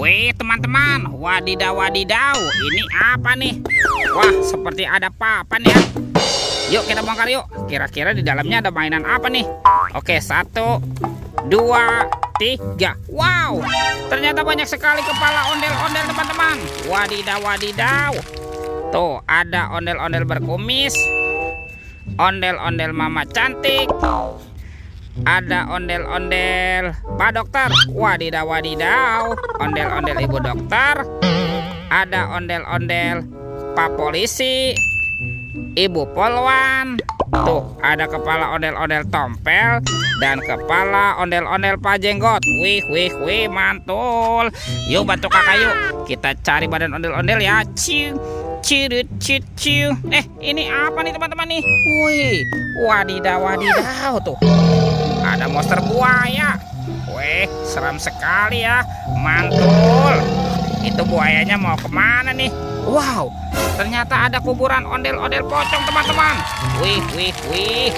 Wih teman-teman, wadidaw wadidaw, ini apa nih? Wah, seperti ada papan ya. Yuk kita bongkar yuk. Kira-kira di dalamnya ada mainan apa nih? Oke, 1, 2, 3. Wow, ternyata banyak sekali kepala ondel-ondel teman-teman. Wadidaw wadidaw. Tuh, ada ondel-ondel berkumis, ondel-ondel mama cantik, ada ondel-ondel Pak Dokter. Wadidaw wadidaw, ondel-ondel Ibu Dokter. Ada ondel-ondel Pak Polisi, Ibu Polwan. Tuh, ada kepala ondel-ondel Tompel dan kepala ondel-ondel Pak Jenggot. Wih, wih, wih, mantul. Yuk bantu kakak yuk. Kita cari badan ondel-ondel ya. Ciu, ciu, ciu, ciu. Ini apa nih teman-teman nih? Wih, wadidaw, wadidaw tuh. Ada monster buaya. Wih, seram sekali ya. Mantul. Itu buayanya mau kemana nih? Wow, ternyata ada kuburan ondel-ondel pocong teman-teman. Wih, wih, wih.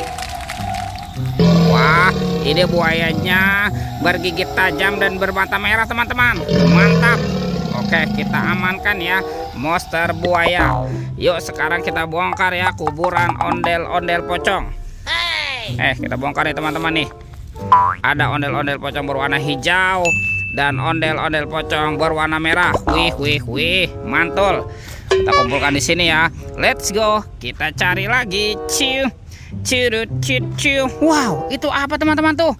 Wah, ini buayanya bergigit tajam dan bermata merah teman-teman. Mantap. Oke, kita amankan ya monster buaya. Yuk sekarang kita bongkar ya kuburan ondel-ondel pocong. Kita bongkar nih teman-teman nih. Ada ondel-ondel pocong berwarna hijau dan ondel-ondel pocong berwarna merah. Wih, wih, wih, mantul. Kita kumpulkan di sini ya. Let's go. Kita cari lagi. Ciu, ciu, ciu, ciu. Wow, itu apa teman-teman tuh?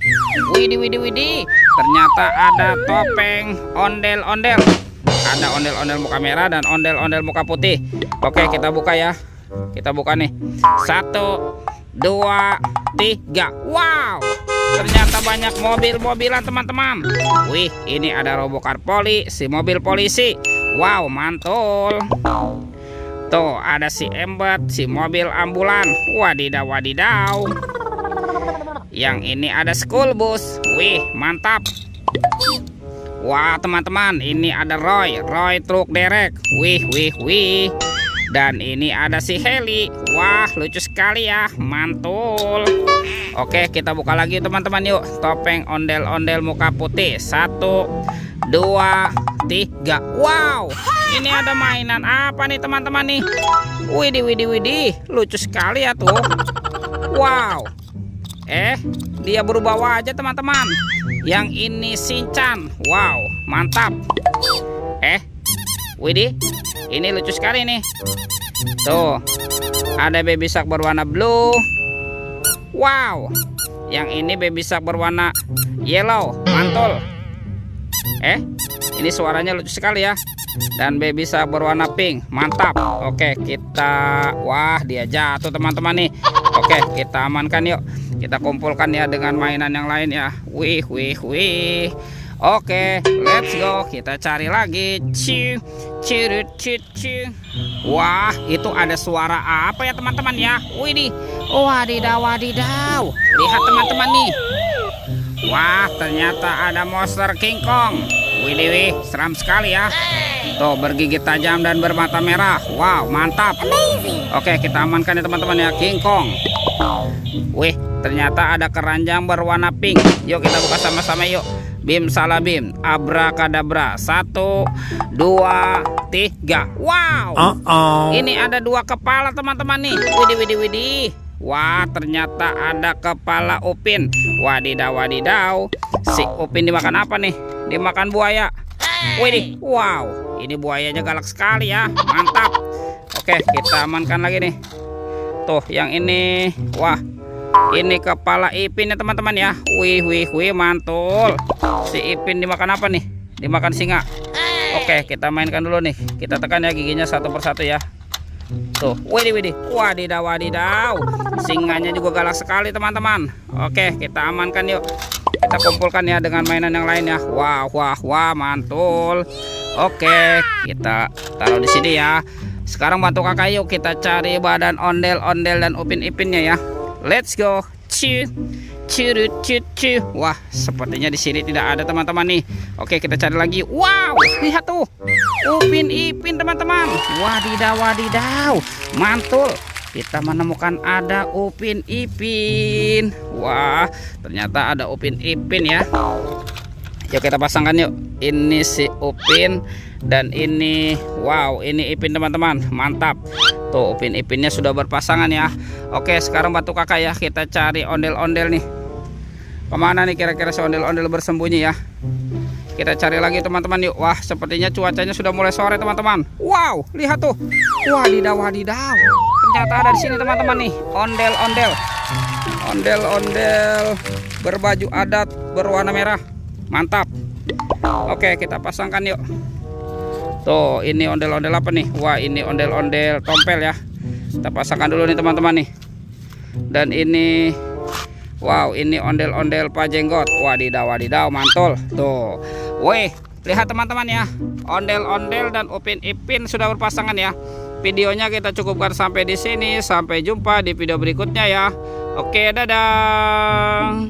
Widih, widih, widih. Ternyata ada topeng ondel-ondel. Ada ondel-ondel muka merah dan ondel-ondel muka putih. Oke, kita buka ya. Kita buka nih. 1, 2, 3. Wow, ternyata banyak mobil-mobilan teman-teman. Wih, ini ada Robocar Poli, si mobil polisi. Wow, mantul. Tuh, ada si Embet, si mobil ambulan. Wadidaw wadidaw. Yang ini ada school bus. Wih, mantap. Wah teman-teman, ini ada Roy truk derek. Wih, wih, wih. Dan ini ada si Heli. Wah, lucu sekali ya, mantul. Oke, kita buka lagi teman-teman yuk. Topeng ondel-ondel muka putih. 1, 2, 3. Wow, ini ada mainan apa nih teman-teman nih? Widih, widih, widih, lucu sekali ya tuh. Wow, dia berubah wajah teman-teman. Yang ini Shinchan. Wow, mantap. Widih, ini lucu sekali nih. Tuh, ada baby shark berwarna blue. Wow, yang ini baby shark berwarna yellow. Mantul. Ini suaranya lucu sekali ya. Dan baby shark berwarna pink. Mantap. Oke, kita... Wah, dia jatuh teman-teman nih. Oke, kita amankan yuk. Kita kumpulkan ya dengan mainan yang lain ya. Wih, wih, wih. Oke, let's go. Kita cari lagi. Ciu, ciu, ciu, ciu. Wah, itu ada suara apa ya teman-teman ya? Widih, wadidaw, wadidaw. Lihat teman-teman nih. Wah, ternyata ada monster King Kong. Widih, wih, seram sekali ya. Tuh, bergigit tajam dan bermata merah. Wow, mantap. Oke, kita amankan ya teman-teman ya, King Kong. Wih, ternyata ada keranjang berwarna pink. Yuk kita buka sama-sama yuk. Bim salah bim, abrakadabra. 1, 2, 3. Wow, ini ada 2 kepala teman-teman nih. Widih, widih, widih. Wah, ternyata ada kepala Upin. Wadidaw, wadidaw. Si Upin dimakan apa nih? Dimakan buaya. Widih, wow, ini buayanya galak sekali ya. Mantap. Oke, kita amankan lagi nih. Tuh, yang ini. Wah, ini kepala Ipin ya teman-teman ya. Wih, wih, wih, mantul. Si Ipin dimakan apa nih? Dimakan singa. Oke, kita mainkan dulu nih. Kita tekan ya giginya satu persatu ya. Tuh, widih, widih. Wadidaw, wadidaw. Singanya juga galak sekali teman-teman. Oke, kita amankan yuk. Kita kumpulkan ya dengan mainan yang lain ya. Wah, wah, wah, mantul. Oke, kita taruh di sini ya. Sekarang bantu kakak yuk kita cari badan ondel-ondel dan Upin-Ipinnya ya. Let's go. Ciu, ciu, ciu, ciu. Wah, sepertinya di sini tidak ada teman-teman nih. Oke, kita cari lagi. Wow, lihat tuh, Upin-Ipin teman-teman. Wadidaw, wadidaw, mantul. Kita menemukan ada Upin-Ipin. Wah, ternyata ada Upin-Ipin ya. Yuk kita pasangkan yuk. Ini si Upin dan ini, wow, ini Ipin teman-teman. Mantap. Tuh Upin Ipinnya sudah berpasangan ya. Oke, sekarang bantu kakak ya, kita cari ondel-ondel nih. Kemana nih kira-kira si ondel-ondel bersembunyi ya? Kita cari lagi teman-teman yuk. Wah, sepertinya cuacanya sudah mulai sore teman-teman. Wow, lihat tuh. Wadidaw, wadidaw. Ternyata ada di sini teman-teman nih. Ondel-ondel. Ondel-ondel berbaju adat berwarna merah. Mantap. Oke, kita pasangkan yuk. Tuh, ini ondel-ondel apa nih? Wah, ini ondel-ondel tompel ya. Kita pasangkan dulu nih teman-teman nih. Dan ini, wow, ini ondel-ondel pajenggot. Wadidaw, wadidaw, mantul. Tuh. Wih, lihat teman-teman ya. Ondel-ondel dan Upin Ipin sudah berpasangan ya. Videonya kita cukupkan sampai di sini. Sampai jumpa di video berikutnya ya. Oke, dadah.